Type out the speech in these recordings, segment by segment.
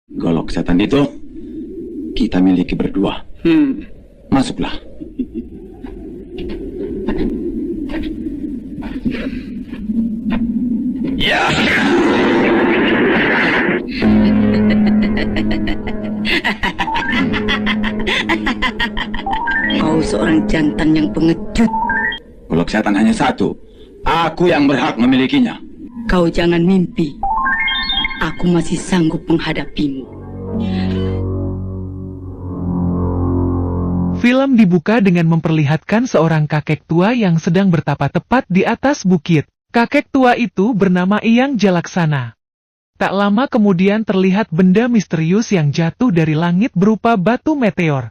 Golok setan itu kita miliki berdua. Masuklah. Ya. Kau seorang jantan yang pengecut. Golok setan hanya satu. Aku yang berhak memilikinya. Kau jangan mimpi. Aku masih sanggup menghadapimu. Film dibuka dengan memperlihatkan seorang kakek tua yang sedang bertapa tepat di atas bukit. Kakek tua itu bernama Eyang Jalaksana. Tak lama kemudian terlihat benda misterius yang jatuh dari langit berupa batu meteor.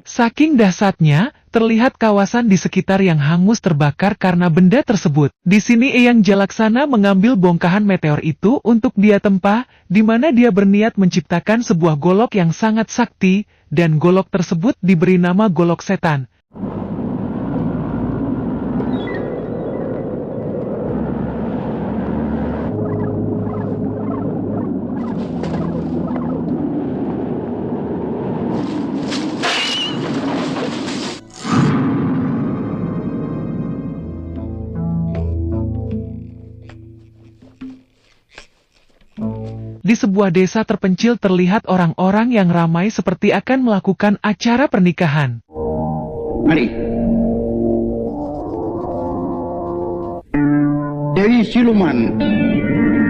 Saking dahsyatnya, terlihat kawasan di sekitar yang hangus terbakar karena benda tersebut. Di sini Eyang Jalaksana mengambil bongkahan meteor itu untuk dia tempa, di mana dia berniat menciptakan sebuah golok yang sangat sakti, dan golok tersebut diberi nama golok setan. Di sebuah desa terpencil terlihat orang-orang yang ramai seperti akan melakukan acara pernikahan. Mari. Dewi Siluman.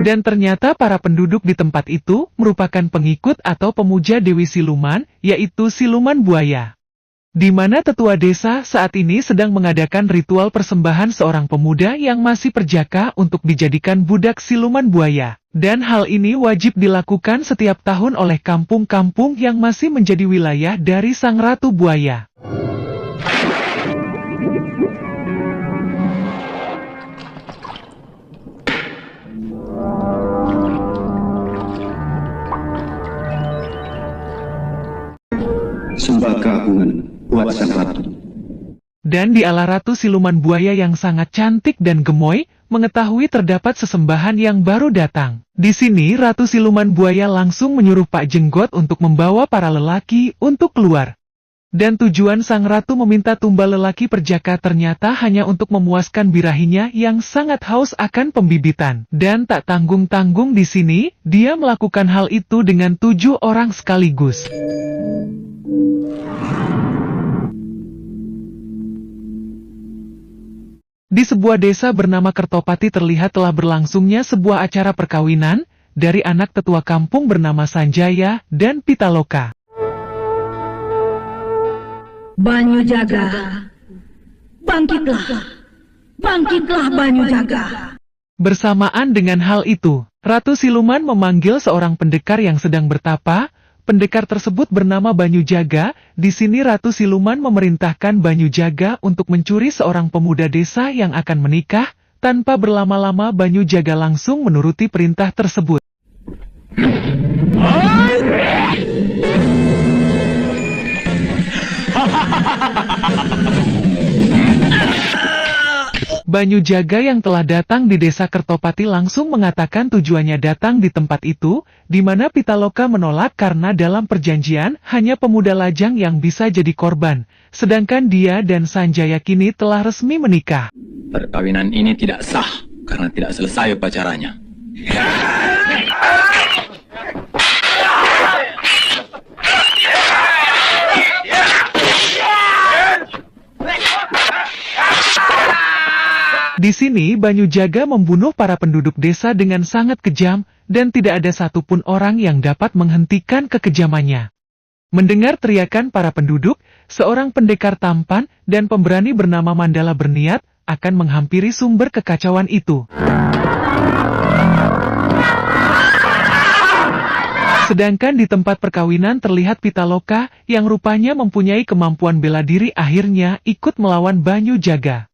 Dan ternyata para penduduk di tempat itu merupakan pengikut atau pemuja Dewi Siluman, yaitu Siluman Buaya. Di mana tetua desa saat ini sedang mengadakan ritual persembahan seorang pemuda yang masih perjaka untuk dijadikan budak siluman buaya. Dan hal ini wajib dilakukan setiap tahun oleh kampung-kampung yang masih menjadi wilayah dari Sang Ratu Buaya. Sembah keagungan buat sang ratu. Dan dialah Ratu Siluman Buaya yang sangat cantik dan gemoy, mengetahui terdapat sesembahan yang baru datang. Di sini Ratu Siluman Buaya langsung menyuruh Pak Jenggot untuk membawa para lelaki untuk keluar. Dan tujuan sang ratu meminta tumbal lelaki perjaka ternyata hanya untuk memuaskan birahinya yang sangat haus akan pembibitan. Dan tak tanggung-tanggung di sini, dia melakukan hal itu dengan 7 orang sekaligus. Di sebuah desa bernama Kertopati terlihat telah berlangsungnya sebuah acara perkawinan dari anak tetua kampung bernama Sanjaya dan Pitaloka. Banyu Jaga, bangkitlah, bangkitlah Banyu Jaga. Bersamaan dengan hal itu, Ratu Siluman memanggil seorang pendekar yang sedang bertapa. Pendekar tersebut bernama Banyu Jaga. Di sini Ratu Siluman memerintahkan Banyu Jaga untuk mencuri seorang pemuda desa yang akan menikah. Tanpa berlama-lama Banyu Jaga langsung menuruti perintah tersebut. Banyu Jaga yang telah datang di desa Kertopati langsung mengatakan tujuannya datang di tempat itu, di mana Pitaloka menolak karena dalam perjanjian hanya pemuda lajang yang bisa jadi korban, sedangkan dia dan Sanjaya kini telah resmi menikah. Perkawinan ini tidak sah karena tidak selesai upacaranya. Di sini Banyu Jaga membunuh para penduduk desa dengan sangat kejam, dan tidak ada satupun orang yang dapat menghentikan kekejamannya. Mendengar teriakan para penduduk, seorang pendekar tampan dan pemberani bernama Mandala berniat akan menghampiri sumber kekacauan itu. Sedangkan di tempat perkawinan terlihat Pitaloka yang rupanya mempunyai kemampuan bela diri akhirnya ikut melawan Banyu Jaga.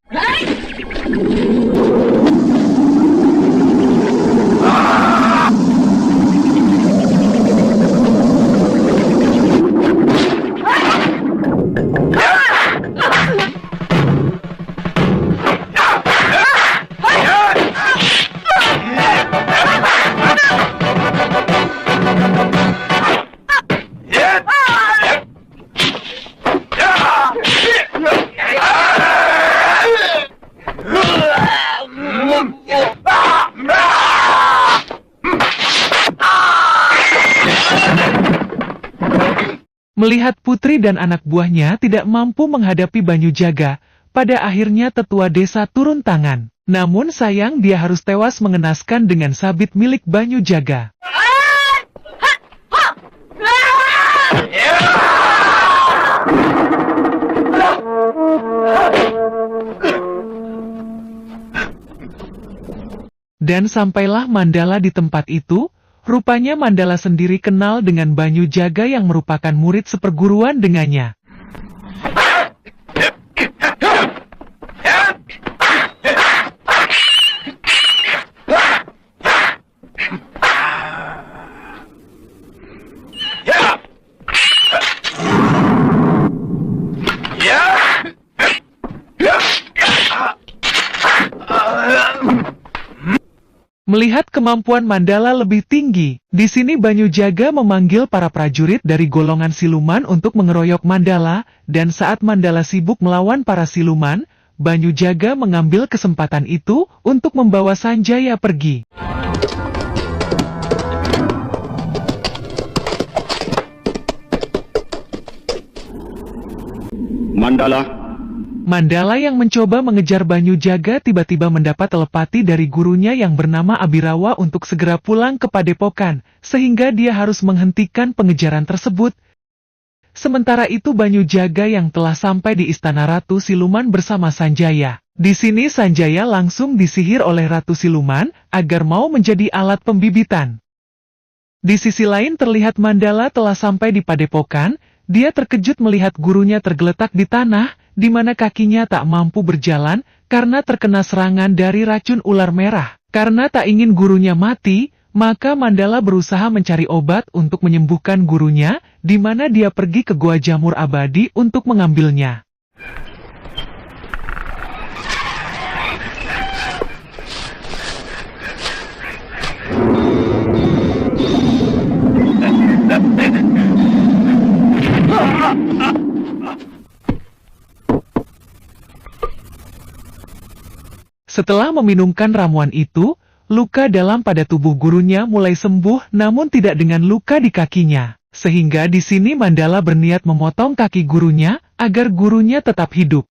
Melihat putri dan anak buahnya tidak mampu menghadapi Banyu Jaga, pada akhirnya tetua desa turun tangan. Namun sayang dia harus tewas mengenaskan dengan sabit milik Banyu Jaga. Dan sampailah Mandala di tempat itu, rupanya Mandala sendiri kenal dengan Banyu Jaga yang merupakan murid seperguruan dengannya. Melihat kemampuan Mandala lebih tinggi, di sini Banyu Jaga memanggil para prajurit dari golongan siluman untuk mengeroyok Mandala, dan saat Mandala sibuk melawan para siluman, Banyu Jaga mengambil kesempatan itu untuk membawa Sanjaya pergi. Mandala yang mencoba mengejar Banyu Jaga tiba-tiba mendapat telepati dari gurunya yang bernama Abirawa untuk segera pulang ke Padepokan, sehingga dia harus menghentikan pengejaran tersebut. Sementara itu Banyu Jaga yang telah sampai di Istana Ratu Siluman bersama Sanjaya. Di sini Sanjaya langsung disihir oleh Ratu Siluman agar mau menjadi alat pembibitan. Di sisi lain terlihat Mandala telah sampai di Padepokan, dia terkejut melihat gurunya tergeletak di tanah, di mana kakinya tak mampu berjalan karena terkena serangan dari racun ular merah. Karena tak ingin gurunya mati, maka Mandala berusaha mencari obat untuk menyembuhkan gurunya, di mana dia pergi ke Gua Jamur Abadi untuk mengambilnya. Setelah meminumkan ramuan itu, luka dalam pada tubuh gurunya mulai sembuh namun tidak dengan luka di kakinya. Sehingga di sini Mandala berniat memotong kaki gurunya, agar gurunya tetap hidup.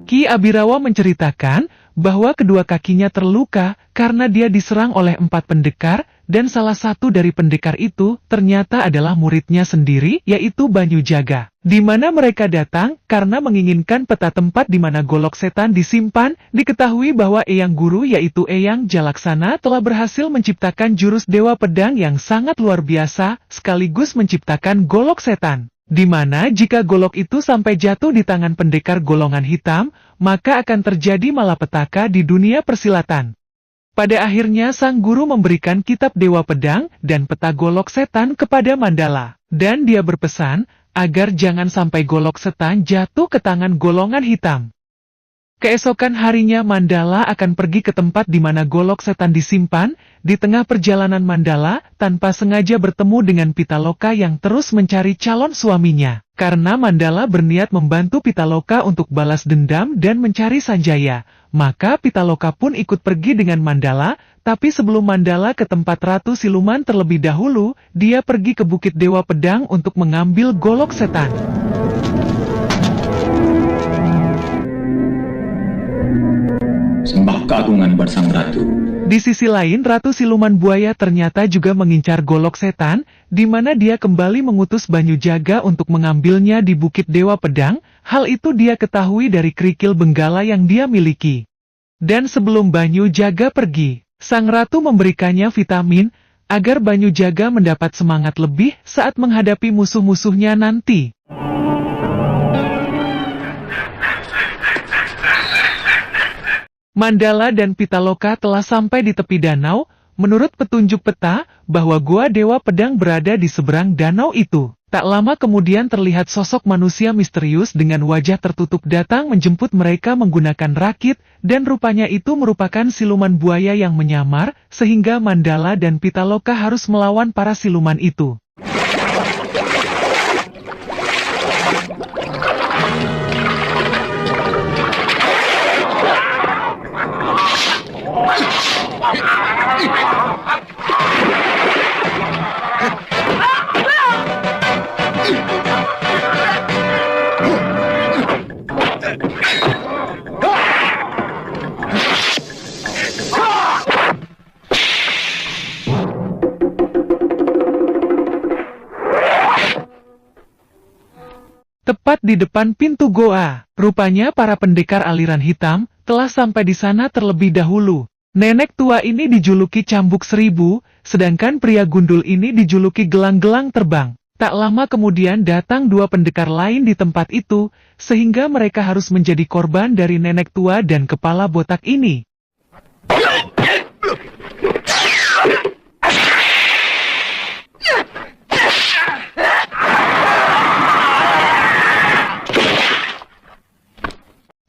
Ki Abirawa menceritakan bahwa kedua kakinya terluka karena dia diserang oleh 4 pendekar, dan salah satu dari pendekar itu ternyata adalah muridnya sendiri, yaitu Banyu Jaga. Di mana mereka datang karena menginginkan peta tempat di mana golok setan disimpan. Diketahui bahwa Eyang Guru yaitu Eyang Jalaksana telah berhasil menciptakan jurus Dewa Pedang yang sangat luar biasa, sekaligus menciptakan golok setan. Di mana jika golok itu sampai jatuh di tangan pendekar golongan hitam, maka akan terjadi malapetaka di dunia persilatan. Pada akhirnya sang guru memberikan kitab Dewa Pedang dan peta golok setan kepada Mandala. Dan dia berpesan agar jangan sampai golok setan jatuh ke tangan golongan hitam. Keesokan harinya Mandala akan pergi ke tempat di mana golok setan disimpan. Di tengah perjalanan Mandala tanpa sengaja bertemu dengan Pitaloka yang terus mencari calon suaminya. Karena Mandala berniat membantu Pitaloka untuk balas dendam dan mencari Sanjaya, maka Pitaloka pun ikut pergi dengan Mandala. Tapi sebelum Mandala ke tempat Ratu Siluman terlebih dahulu, dia pergi ke Bukit Dewa Pedang untuk mengambil golok setan. Sembah keagungan buat sang ratu. Di sisi lain Ratu Siluman Buaya ternyata juga mengincar golok setan, di mana dia kembali mengutus Banyu Jaga untuk mengambilnya di Bukit Dewa Pedang. Hal itu dia ketahui dari kerikil benggala yang dia miliki. Dan sebelum Banyu Jaga pergi, sang ratu memberikannya vitamin, agar Banyu Jaga mendapat semangat lebih saat menghadapi musuh-musuhnya nanti. Mandala dan Pitaloka telah sampai di tepi danau. Menurut petunjuk peta, bahwa Gua Dewa Pedang berada di seberang danau itu. Tak lama kemudian terlihat sosok manusia misterius dengan wajah tertutup datang menjemput mereka menggunakan rakit, dan rupanya itu merupakan siluman buaya yang menyamar, sehingga Mandala dan Pitaloka harus melawan para siluman itu. Tepat di depan pintu goa, rupanya para pendekar aliran hitam telah sampai di sana terlebih dahulu. Nenek tua ini dijuluki Cambuk Seribu, sedangkan pria gundul ini dijuluki Gelang-gelang Terbang. Tak lama kemudian datang dua pendekar lain di tempat itu, sehingga mereka harus menjadi korban dari nenek tua dan kepala botak ini.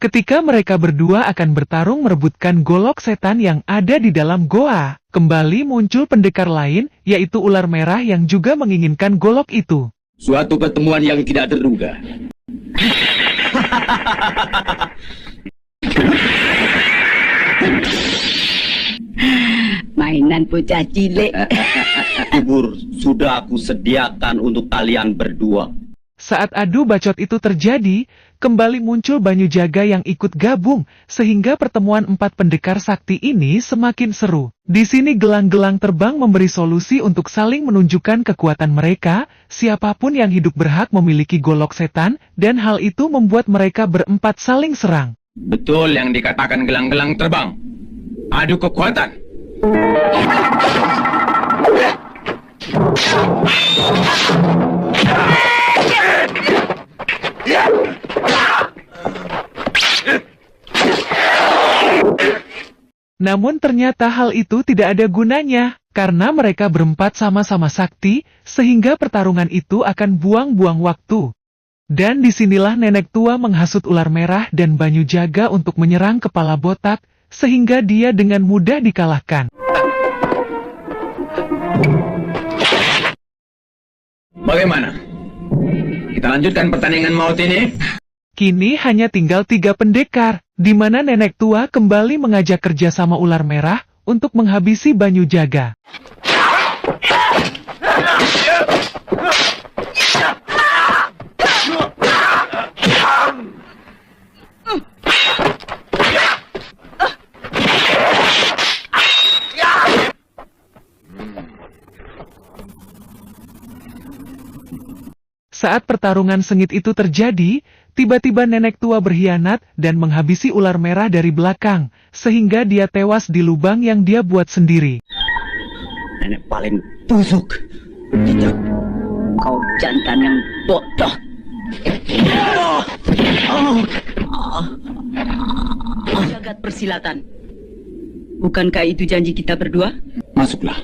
Ketika mereka berdua akan bertarung merebutkan golok setan yang ada di dalam goa, kembali muncul pendekar lain, yaitu ular merah yang juga menginginkan golok itu. Suatu pertemuan yang tidak terduga. Mainan bocah cilik. Kubur sudah aku sediakan untuk kalian berdua. Saat adu bacot itu terjadi, kembali muncul Banyu Jaga yang ikut gabung, sehingga pertemuan empat pendekar sakti ini semakin seru. Di sini gelang-gelang terbang memberi solusi untuk saling menunjukkan kekuatan mereka, siapapun yang hidup berhak memiliki golok setan, dan hal itu membuat mereka berempat saling serang. Betul yang dikatakan gelang-gelang terbang. Adu kekuatan. Namun ternyata hal itu tidak ada gunanya, karena mereka berempat sama-sama sakti, sehingga pertarungan itu akan buang-buang waktu. Dan disinilah nenek tua menghasut ular merah dan Banyu Jaga untuk menyerang kepala botak, sehingga dia dengan mudah dikalahkan. Bagaimana? Kita lanjutkan pertandingan maut ini? Kini hanya tinggal 3 pendekar, di mana nenek tua kembali mengajak kerja sama ular merah untuk menghabisi Banyu Jaga. Saat pertarungan sengit itu terjadi, tiba-tiba nenek tua berkhianat dan menghabisi ular merah dari belakang, sehingga dia tewas di lubang yang dia buat sendiri. Nenek paling busuk. Tidak. Kau jantan yang bodoh. Jagat persilatan. Bukankah itu janji kita berdua? Masuklah.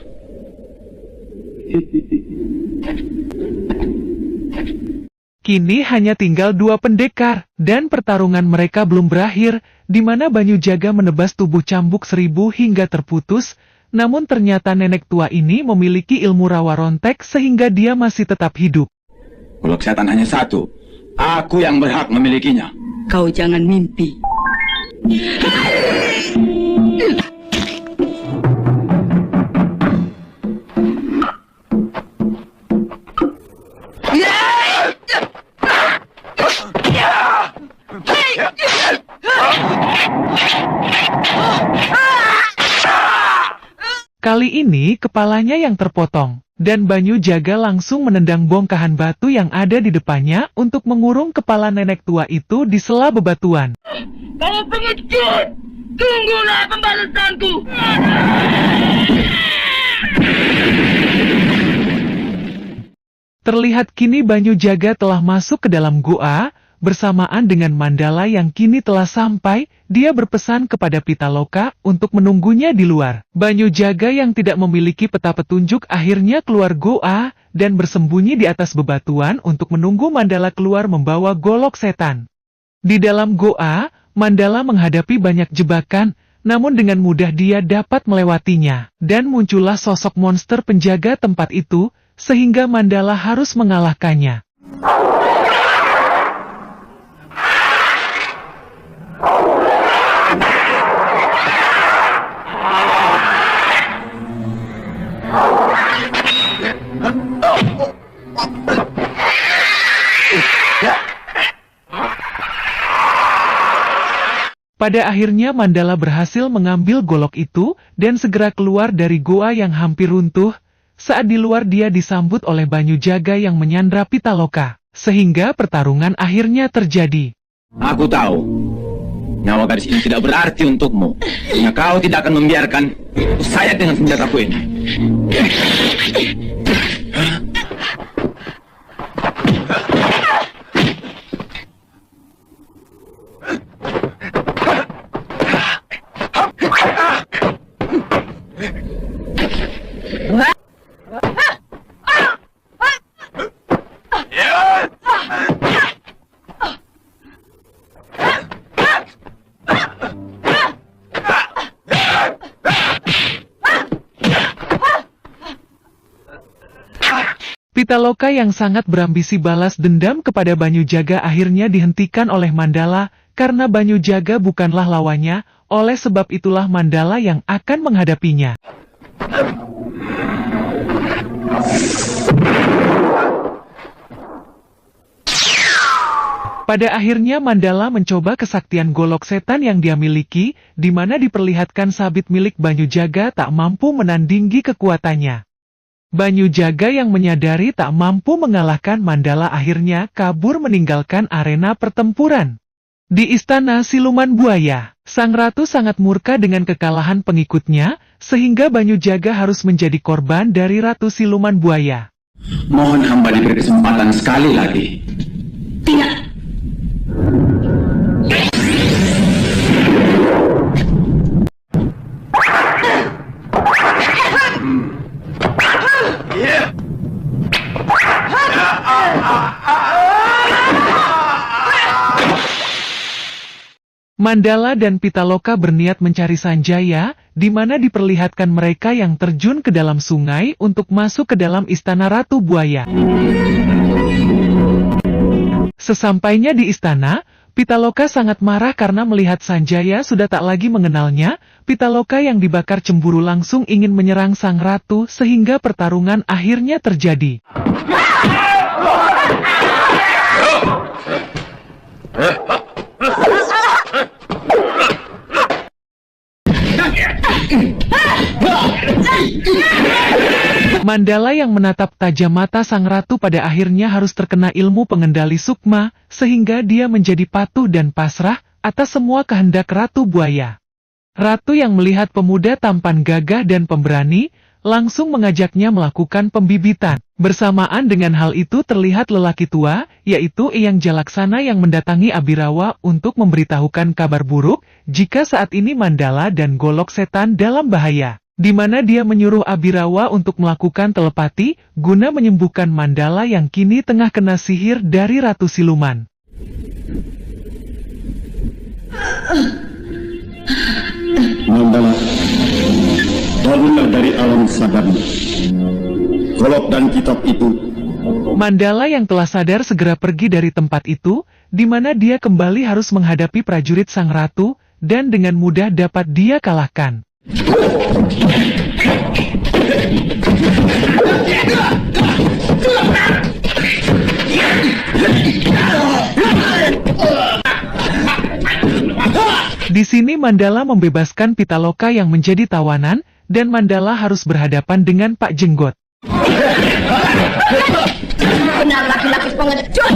Kini hanya tinggal 2 pendekar, dan pertarungan mereka belum berakhir, di mana Banyu Jaga menebas tubuh Cambuk Seribu hingga terputus, namun ternyata nenek tua ini memiliki ilmu rawa rontek sehingga dia masih tetap hidup. Golok setan hanya satu. Aku yang berhak memilikinya. Kau jangan mimpi. Kali ini kepalanya yang terpotong, dan Banyu Jaga langsung menendang bongkahan batu yang ada di depannya untuk mengurung kepala nenek tua itu di sela bebatuan. Kamu pengecut! Tunggulah pembalasanku! Terlihat kini Banyu Jaga telah masuk ke dalam goa, bersamaan dengan Mandala yang kini telah sampai, dia berpesan kepada Pitaloka untuk menunggunya di luar. Banyu Jaga yang tidak memiliki peta petunjuk akhirnya keluar goa, dan bersembunyi di atas bebatuan untuk menunggu Mandala keluar membawa golok setan. Di dalam goa, Mandala menghadapi banyak jebakan, namun dengan mudah dia dapat melewatinya. Dan muncullah sosok monster penjaga tempat itu, sehingga Mandala harus mengalahkannya. Pada akhirnya Mandala berhasil mengambil golok itu, dan segera keluar dari goa yang hampir runtuh. Saat di luar dia disambut oleh Banyu Jaga yang menyandra Pitaloka. sehingga pertarungan akhirnya terjadi. Aku tahu, nyawa gadis ini tidak berarti untukmu. Karena kau tidak akan membiarkan saya dengan senjataku ini. Pitaloka yang sangat berambisi balas dendam kepada Banyu-Jaga akhirnya dihentikan oleh Mandala, karena Banyu-Jaga bukanlah lawannya, oleh sebab itulah Mandala yang akan menghadapinya. Pada akhirnya Mandala mencoba kesaktian golok setan yang dia miliki, di mana diperlihatkan sabit milik Banyu-Jaga tak mampu menandingi kekuatannya. Banyu-Jaga yang menyadari tak mampu mengalahkan Mandala akhirnya kabur meninggalkan arena pertempuran. Di istana siluman buaya, sang ratu sangat murka dengan kekalahan pengikutnya, sehingga Banyu-Jaga harus menjadi korban dari ratu siluman buaya. Mohon hamba diberi kesempatan sekali lagi. Tidak. Mandala dan Pitaloka berniat mencari Sanjaya, di mana diperlihatkan mereka yang terjun ke dalam sungai untuk masuk ke dalam istana Ratu Buaya. Sesampainya di istana, Pitaloka sangat marah karena melihat Sanjaya sudah tak lagi mengenalnya. Pitaloka yang dibakar cemburu langsung ingin menyerang sang ratu sehingga pertarungan akhirnya terjadi. Mandala yang menatap tajam mata sang ratu pada akhirnya harus terkena ilmu pengendali sukma, sehingga dia menjadi patuh dan pasrah atas semua kehendak Ratu Buaya. Ratu yang melihat pemuda tampan gagah dan pemberani, langsung mengajaknya melakukan pembibitan. Bersamaan dengan hal itu terlihat lelaki tua, yaitu Eyang Jalaksana yang mendatangi Abirawa untuk memberitahukan kabar buruk, jika saat ini Mandala dan golok setan dalam bahaya. Di mana dia menyuruh Abirawa untuk melakukan telepati, guna menyembuhkan Mandala yang kini tengah kena sihir dari Ratu Siluman. Mandala, bangunlah dari alam sadarmu. Golok dan kitab itu. Mandala yang telah sadar segera pergi dari tempat itu, di mana dia kembali harus menghadapi prajurit sang ratu, dan dengan mudah dapat dia kalahkan. Di sini Mandala membebaskan Pitaloka yang menjadi tawanan, dan Mandala harus berhadapan dengan Pak Jenggot. Benar laki-laki pengecut.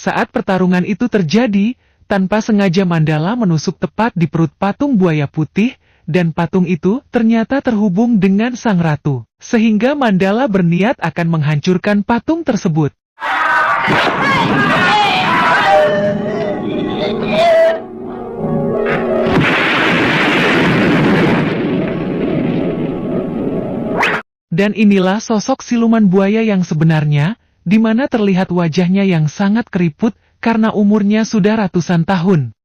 Saat pertarungan itu terjadi, tanpa sengaja Mandala menusuk tepat di perut patung buaya putih, dan patung itu ternyata terhubung dengan sang ratu. Sehingga Mandala berniat akan menghancurkan patung tersebut. Dan inilah sosok siluman buaya yang sebenarnya, di mana terlihat wajahnya yang sangat keriput, karena umurnya sudah ratusan tahun.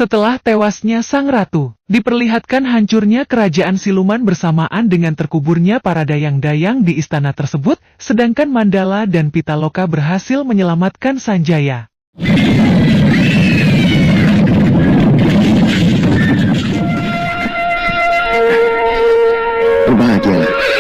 Setelah tewasnya sang ratu, diperlihatkan hancurnya kerajaan siluman bersamaan dengan terkuburnya para dayang-dayang di istana tersebut, sedangkan Mandala dan Pitaloka berhasil menyelamatkan Sanjaya. Berbahagialah.